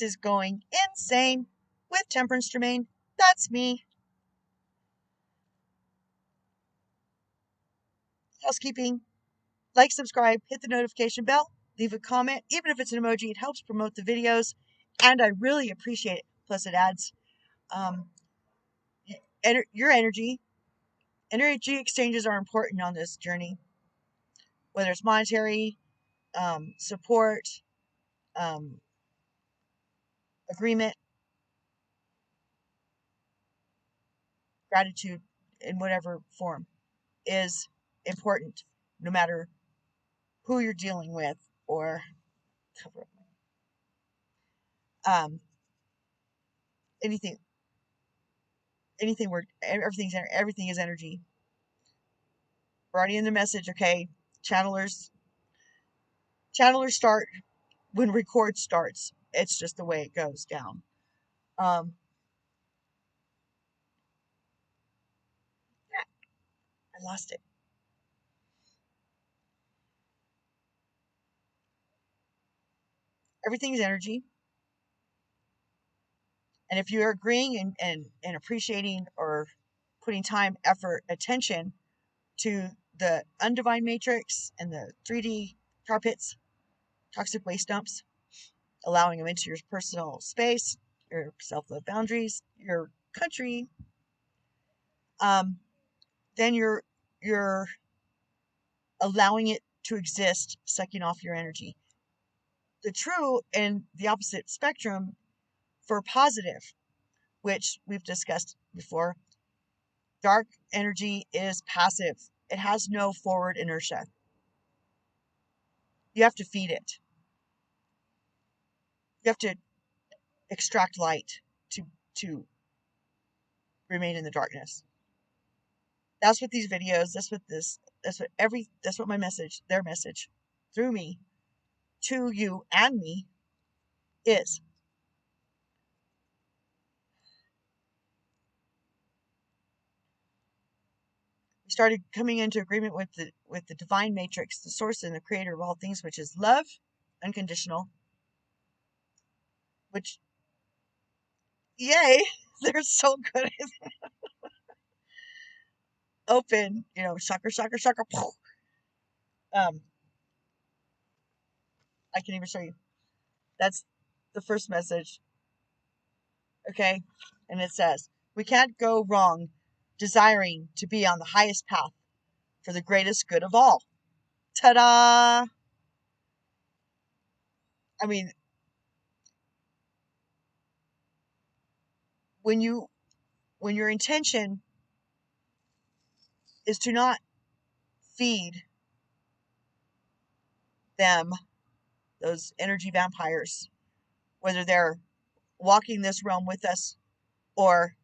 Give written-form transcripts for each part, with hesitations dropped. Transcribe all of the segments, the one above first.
place is going insane with Temperance Germain. That's me. Housekeeping. Like, subscribe, hit the notification bell, leave a comment. Even if it's an emoji, it helps promote the videos. And I really appreciate it. Plus, it adds your energy. Energy exchanges are important on this journey. Whether it's monetary, support, agreement, gratitude in whatever form is important, no matter who you're dealing with or anything where everything is energy. We're already in the message, okay? Channelers start when record starts. It's just the way it goes down. Yeah, I lost it. Everything is energy. And if you're agreeing and appreciating or putting time, effort, attention to the undivine matrix and the 3D tar pits, toxic waste dumps, allowing them into your personal space, your self-love boundaries, your country, then you're allowing it to exist, sucking off your energy. The true and the opposite spectrum for positive, which we've discussed before, dark energy is passive. It has no forward inertia. You have to feed it. You have to extract light to remain in the darkness. That's what these videos, that's what my message, their message through me to you and me is. We started coming into agreement with the divine matrix, the source and the creator of all things, which is love, unconditional, which, yay, they're so good at it. Open, chakra, chakra, chakra. I can even show you. That's the first message. Okay? And it says, we can't go wrong desiring to be on the highest path for the greatest good of all. Ta-da! I mean, when your intention is to not feed them, those energy vampires, whether they're walking this realm with us or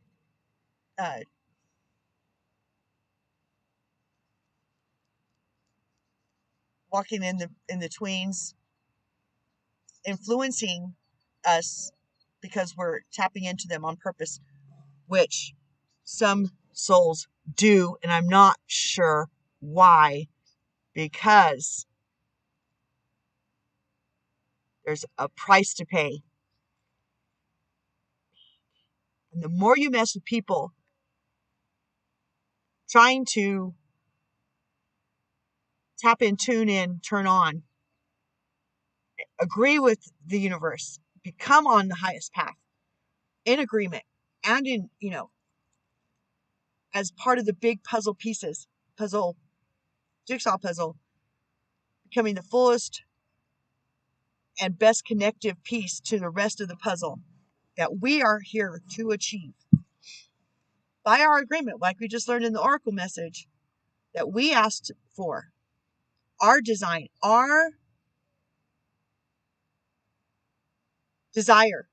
walking in the tweens, influencing us because we're tapping into them on purpose, which some souls do, and I'm not sure why, because there's a price to pay. And the more you mess with people trying to tap in, tune in, turn on, agree with the universe, become on the highest path, in agreement, and in, as part of the big jigsaw puzzle, becoming the fullest and best connective piece to the rest of the puzzle that we are here to achieve. By our agreement, like we just learned in the Oracle message, that we asked for, our design, our desire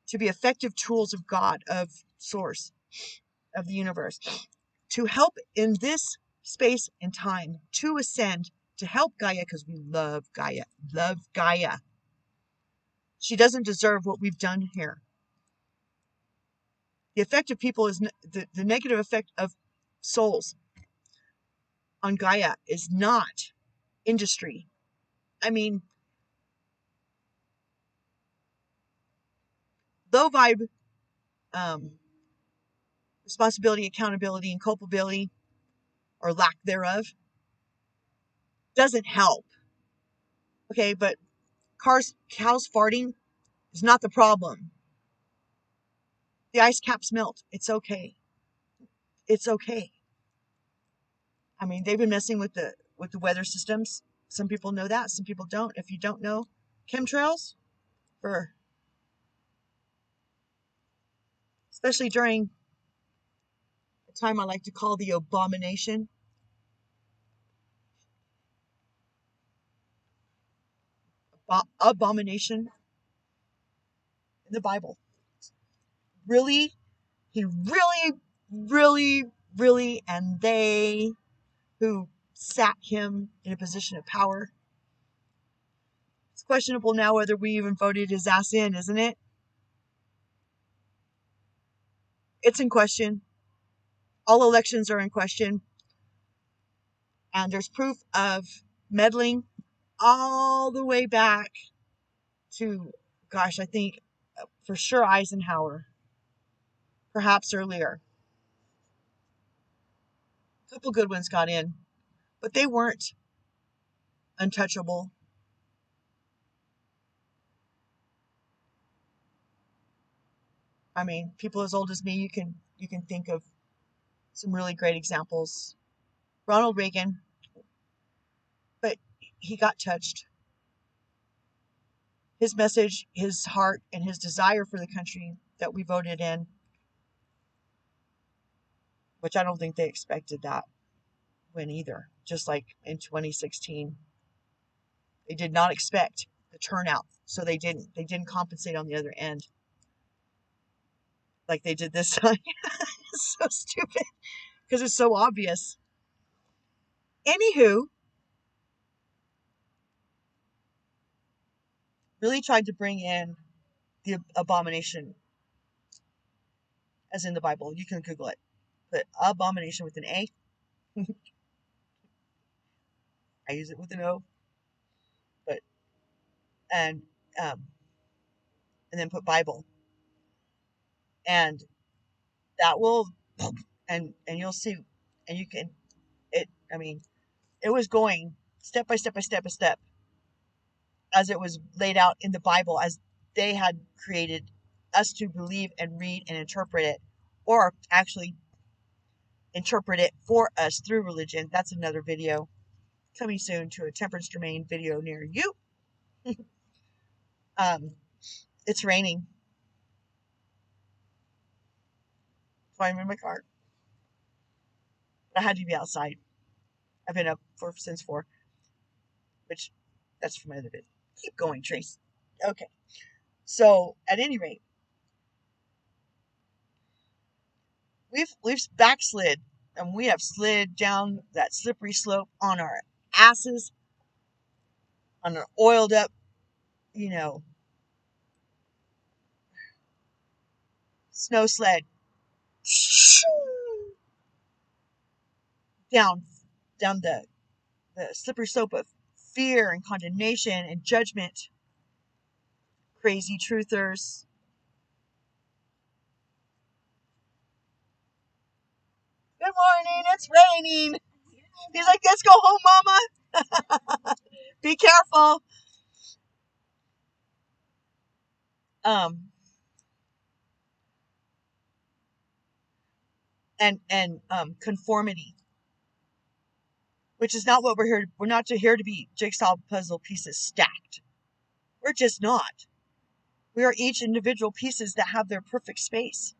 to be effective tools of God, of Source, of the universe, to help in this space and time, to ascend, to help Gaia, because we love Gaia. She doesn't deserve what we've done here. The effect of people is the negative effect of souls on Gaia is not industry. I mean, low vibe responsibility, accountability, and culpability, or lack thereof, doesn't help. Okay, but cows farting is not the problem. The ice caps melt. It's okay. It's okay. I mean, they've been messing with the weather systems. Some people know that. Some people don't. If you don't know, chemtrails, for especially during a time I like to call the abomination. Abomination in the Bible. Really, he really, and they who sat him in a position of power. It's questionable now whether we even voted his ass in, isn't it? It's in question. All elections are in question. And there's proof of meddling all the way back to, gosh, I think for sure Eisenhower, perhaps earlier. A couple good ones got in, but they weren't untouchable. I mean, people as old as me, you can think of some really great examples. Ronald Reagan, but he got touched. His message, his heart, and his desire for the country that we voted in, which I don't think they expected that win either. Just like in 2016, they did not expect the turnout, so they didn't compensate on the other end like they did this time. It's so stupid because it's so obvious. Anywho, really tried to bring in the abomination as in the Bible. You can Google it. But abomination with an A. I use it with an O. But and um, and then put Bible, and that will, and you'll see, and you can it. I mean, it was going step by step by step by step as it was laid out in the Bible, as they had created us to believe and read and interpret it, or actually interpret it for us through religion. That's another video coming soon to a Temperance Domain video near you. It's raining. So I'm in my car. But I had to be outside. I've been up since 4, which that's for my other bit. Keep going, Trace. Okay. So at any rate, we've backslid, and we have slid down that slippery slope on our asses, on an oiled up, snow sled, down the slippery slope of fear and condemnation and judgment. Crazy truthers. Good morning, it's raining. He's like, let's go home, Mama. Be careful. And conformity, which is not what we're here. We're not here to be jigsaw puzzle pieces stacked. We're just not. We are each individual pieces that have their perfect space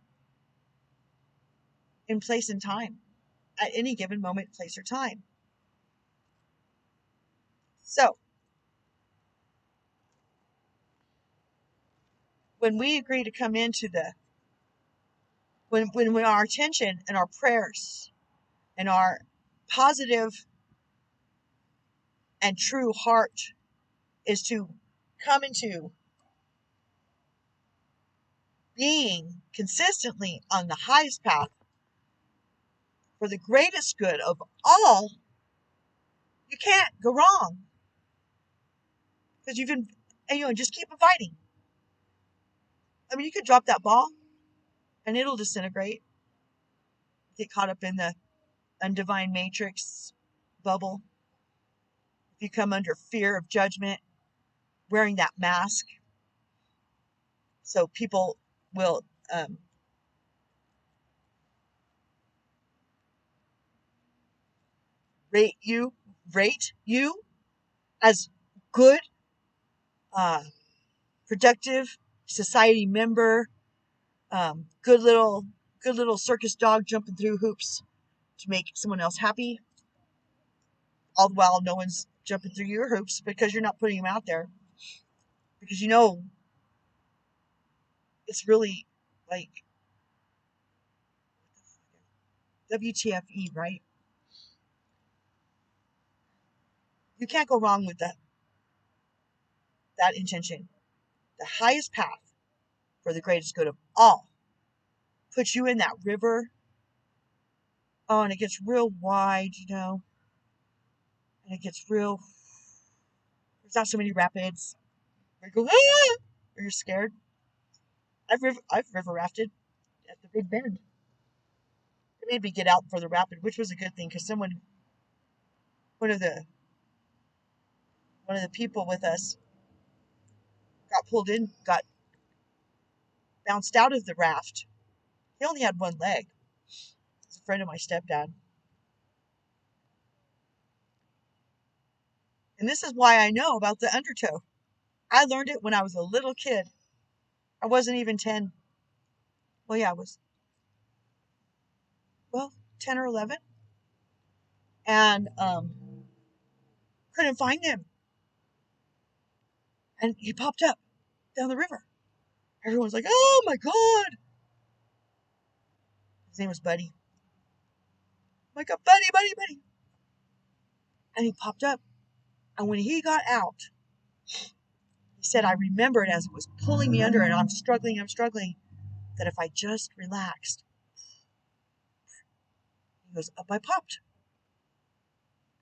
in place and time at any given moment, place, or time. So, when we agree to come into when our attention and our prayers and our positive and true heart is to come into being consistently on the highest path for the greatest good of all, you can't go wrong. Because you can, just keep inviting. I mean, you could drop that ball and it'll disintegrate. Get caught up in the undivine matrix bubble. If you come under fear of judgment, wearing that mask, so people will rate you as good, productive society member, good little circus dog jumping through hoops to make someone else happy, all the while no one's jumping through your hoops because you're not putting them out there, because you know it's really like WTFE, right? You can't go wrong with that intention. The highest path for the greatest good of all puts you in that river. Oh, and it gets real wide, and it gets real. There's not so many rapids. Where you go, ah! Or you're scared. I've river rafted at the Big Bend. It made me get out for the rapid, which was a good thing because one of the people with us got pulled in, got bounced out of the raft. He only had one leg. He's a friend of my stepdad. And this is why I know about the undertow. I learned it when I was a little kid. I wasn't even 10. Well, yeah, I was, 10 or 11. And couldn't find him. And he popped up down the river. Everyone's like, oh my God. His name was Buddy. I'm like, Buddy. And he popped up. And when he got out, he said, I remembered as it was pulling me under and I'm struggling, that if I just relaxed, he goes, up I popped.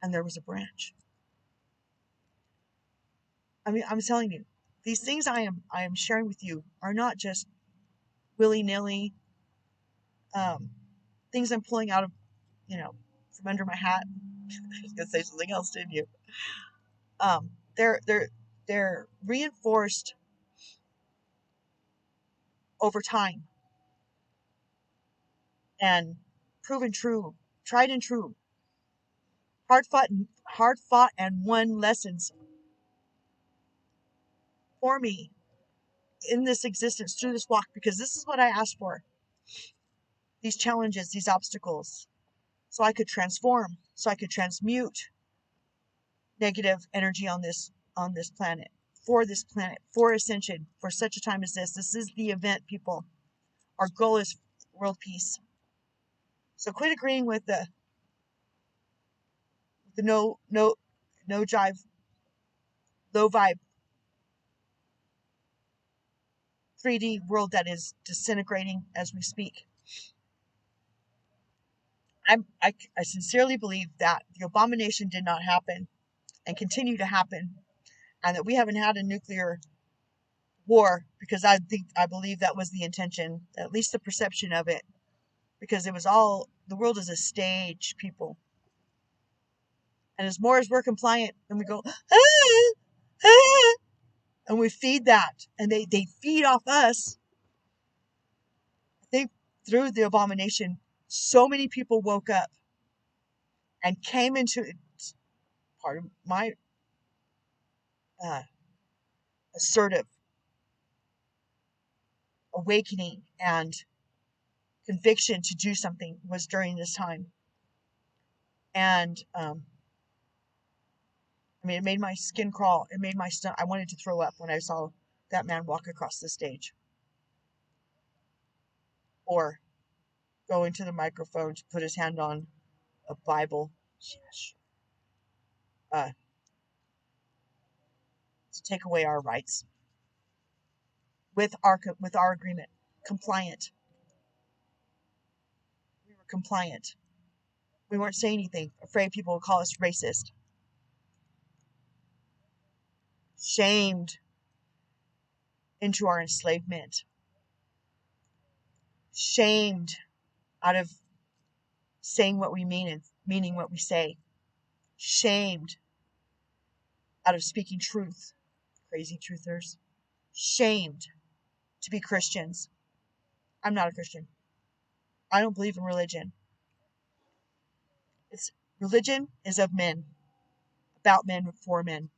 And there was a branch. I mean, I'm telling you, these things I am sharing with you are not just willy-nilly things I'm pulling out of, from under my hat. I was gonna say something else, didn't you? They're reinforced over time and proven true, tried and true, hard fought and won lessons for me in this existence through this walk, because this is what I asked for. These challenges, these obstacles, so I could transform, so I could transmute negative energy on this planet, for ascension, for such a time as this. This is the event, people. Our goal is world peace. So quit agreeing with the no jive, low vibe 3D world that is disintegrating as we speak. I sincerely believe that the abomination did not happen and continue to happen, and that we haven't had a nuclear war, because I believe that was the intention, at least the perception of it, because it was all, the world is a stage, people. And as more as we're compliant and we go, and we feed that, and they feed off us, I think through the abomination, so many people woke up and came into part of my assertive awakening and conviction to do something was during this time. And it made my skin crawl. It made my stomach, I wanted to throw up when I saw that man walk across the stage, or go into the microphone to put his hand on a Bible, to take away our rights with our agreement. Compliant. We were compliant. We weren't saying anything, afraid people would call us racist. Shamed into our enslavement. shamed out of saying what we mean and meaning what we say, shamed out of speaking truth, crazy truthers, shamed to be Christians. I'm not a Christian. I don't believe in religion. Religion is of men, about men, for men.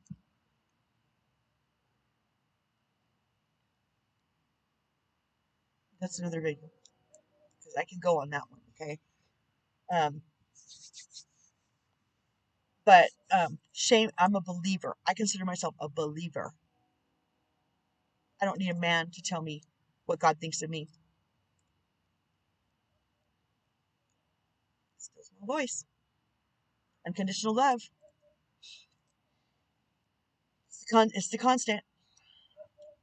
That's another video, because I can go on that one, okay? But shame, I'm a believer. I consider myself a believer. I don't need a man to tell me what God thinks of me. Still my voice. Unconditional love. It's the constant.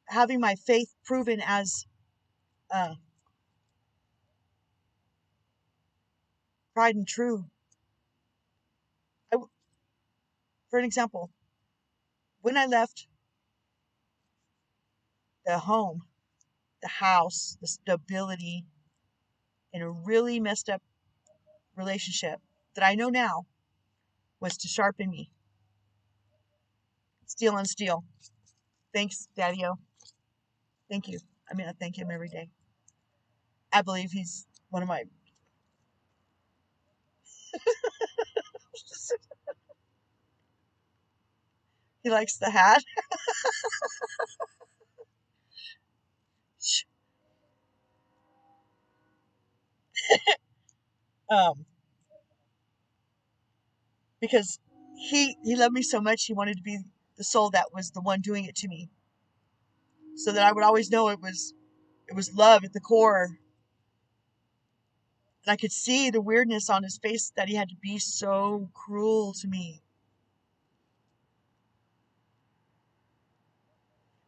Having my faith proven as tried and true. For an example, when I left the home, the house, the stability in a really messed up relationship that I know now was to sharpen me. Steel on steel. Thanks, Daddy-O. Thank you. I mean, I thank him every day. I believe he's one of my... He likes the hat. Because he loved me so much, he wanted to be the soul that was the one doing it to me, so that I would always know it was love at the core. And I could see the weirdness on his face that he had to be so cruel to me.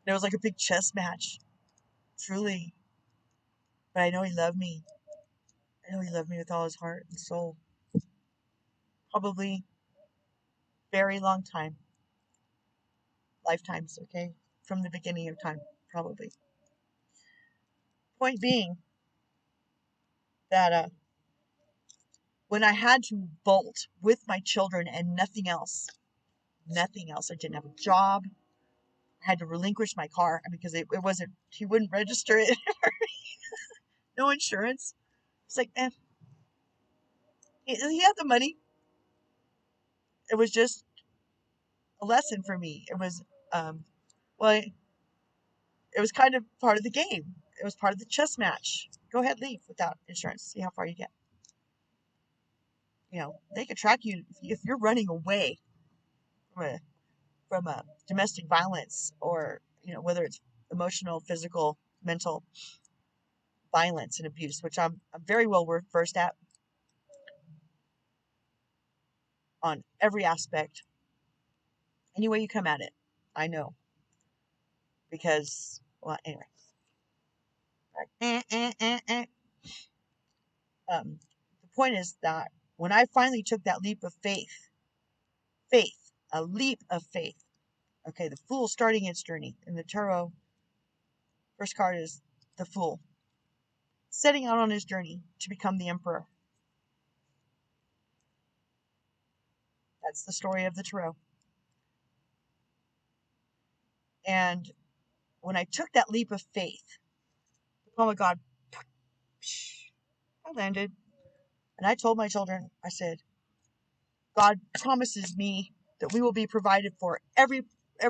And it was like a big chess match, truly. But I know he loved me. I know he loved me with all his heart and soul. Probably very long time. Lifetimes, okay? From the beginning of time, probably. Point being that when I had to bolt with my children and nothing else, I didn't have a job. I had to relinquish my car because it wasn't, he wouldn't register it. No insurance. It's like, he had the money. It was just a lesson for me. It was, well, it was kind of part of the game. It was part of the chess match. Go ahead, leave without insurance. See how far you get. You know, they could track you if you're running away from a domestic violence, or, you know, whether it's emotional, physical, mental violence and abuse, which I'm very well versed at on every aspect. Any way you come at it, I know. Because, well, anyway. The point is that when I finally took that leap of faith, a leap of faith, okay, the fool starting its journey. In the tarot, first card is the fool, setting out on his journey to become the emperor. That's the story of the tarot. And when I took that leap of faith, oh my God, I landed. And I told my children, I said, God promises me that we will be provided for every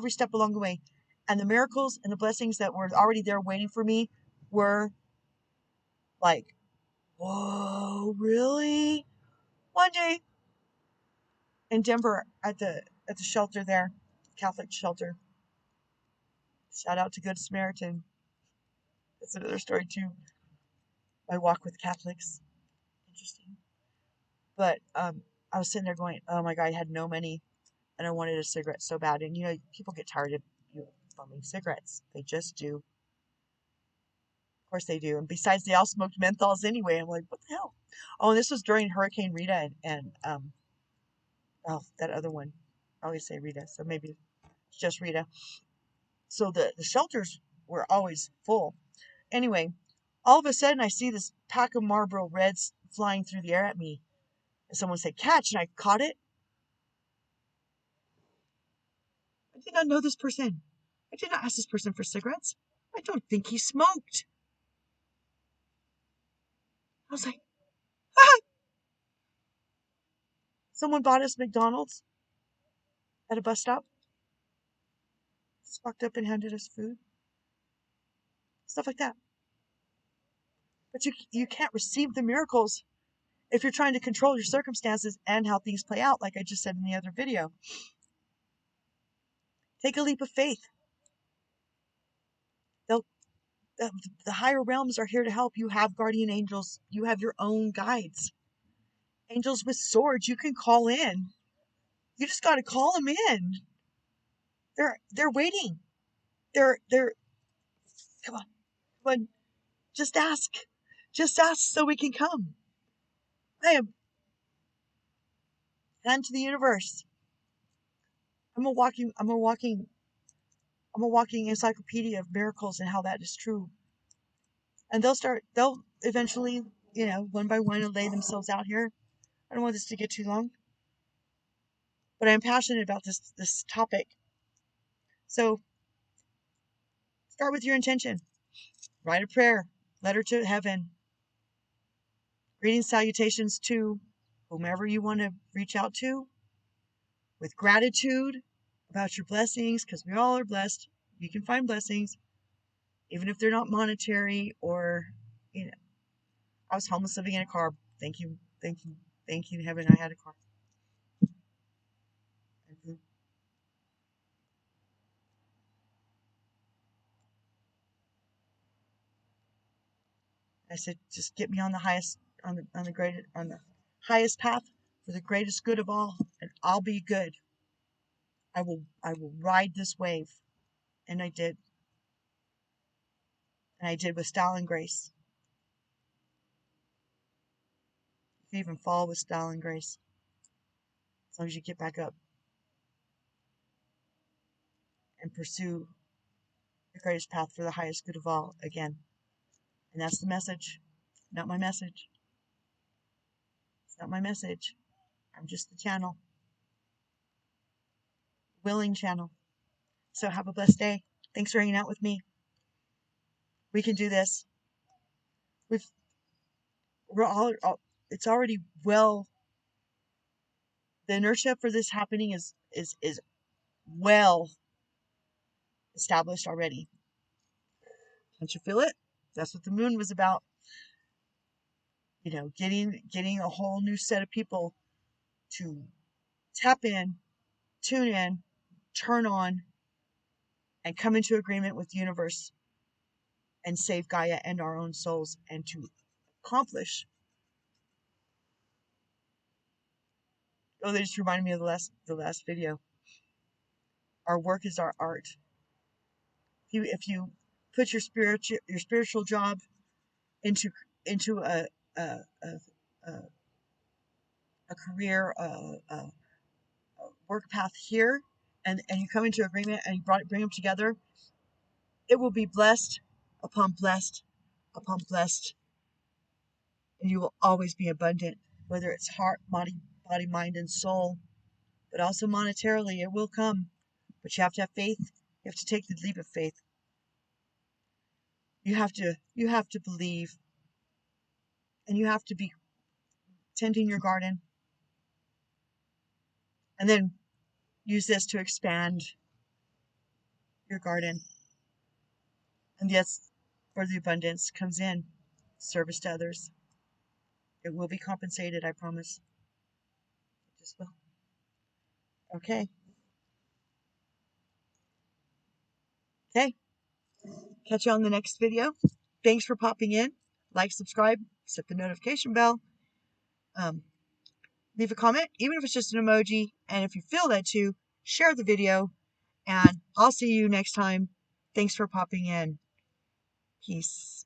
step along the way. And the miracles and the blessings that were already there waiting for me were like, whoa, really? One day in Denver at the shelter there, Catholic shelter. Shout out to Good Samaritan. That's another story too. My walk with Catholics. Interesting. But I was sitting there going, oh my God, I had no money and I wanted a cigarette so bad. And you know, people get tired of you bumming cigarettes. They just do. Of course they do. And besides, they all smoked menthols anyway. I'm like, what the hell? Oh, and this was during Hurricane Rita and oh, that other one. I always say Rita, so maybe it's just Rita. So the shelters were always full. Anyway, all of a sudden I see this pack of Marlboro Reds flying through the air at me. And someone said, catch, and I caught it. I did not know this person. I did not ask this person for cigarettes. I don't think he smoked. I was like, ah! Someone bought us McDonald's at a bus stop. Just walked up and handed us food. Stuff like that. But you can't receive the miracles if you're trying to control your circumstances and how things play out, like I just said in the other video. Take a leap of faith. The higher realms are here to help. You have guardian angels. You have your own guides. Angels with swords you can call in. You just got to call them in. They're waiting. They're come on. Just ask. Just ask so we can come. I'm to the universe. I'm a walking encyclopedia of miracles and how that is true. And they'll eventually, one by one lay themselves out here. I don't want this to get too long, but I'm passionate about this topic. So start with your intention. Write a prayer, letter to heaven, greetings, salutations to whomever you want to reach out to, with gratitude about your blessings, because we all are blessed. You can find blessings, even if they're not monetary or, I was homeless living in a car. Thank you, heaven, I had a car. I said, just get me on the highest, on the highest path for the greatest good of all, and I'll be good. I will ride this wave. And I did. And I did with style and grace. You can even fall with style and grace, as long as you get back up and pursue the greatest path for the highest good of all again. And that's the message. Not my message. It's not my message. I'm just the channel. Willing channel. So have a blessed day. Thanks for hanging out with me. We can do this. It's already well. The inertia for this happening is well established already. Don't you feel it? That's what the moon was about. Getting a whole new set of people to tap in, tune in, turn on, and come into agreement with the universe and save Gaia and our own souls, and to accomplish. Oh, they just reminded me of the last video. Our work is our art. If you put your spiritual job into a career, a work path here, and you come into agreement and you bring them together, it will be blessed upon blessed upon blessed, and you will always be abundant, whether it's heart, body, mind, and soul, but also monetarily. It will come, but you have to have faith. You have to take the leap of faith. You have to believe, and you have to be tending your garden, and then use this to expand your garden. And yes, where the abundance comes in, service to others. It will be compensated, I promise. It just will. Okay. Catch you on the next video. Thanks for popping in. Like, subscribe, set the notification bell. Leave a comment, even if it's just an emoji. And if you feel that too, share the video. And I'll see you next time. Thanks for popping in. Peace.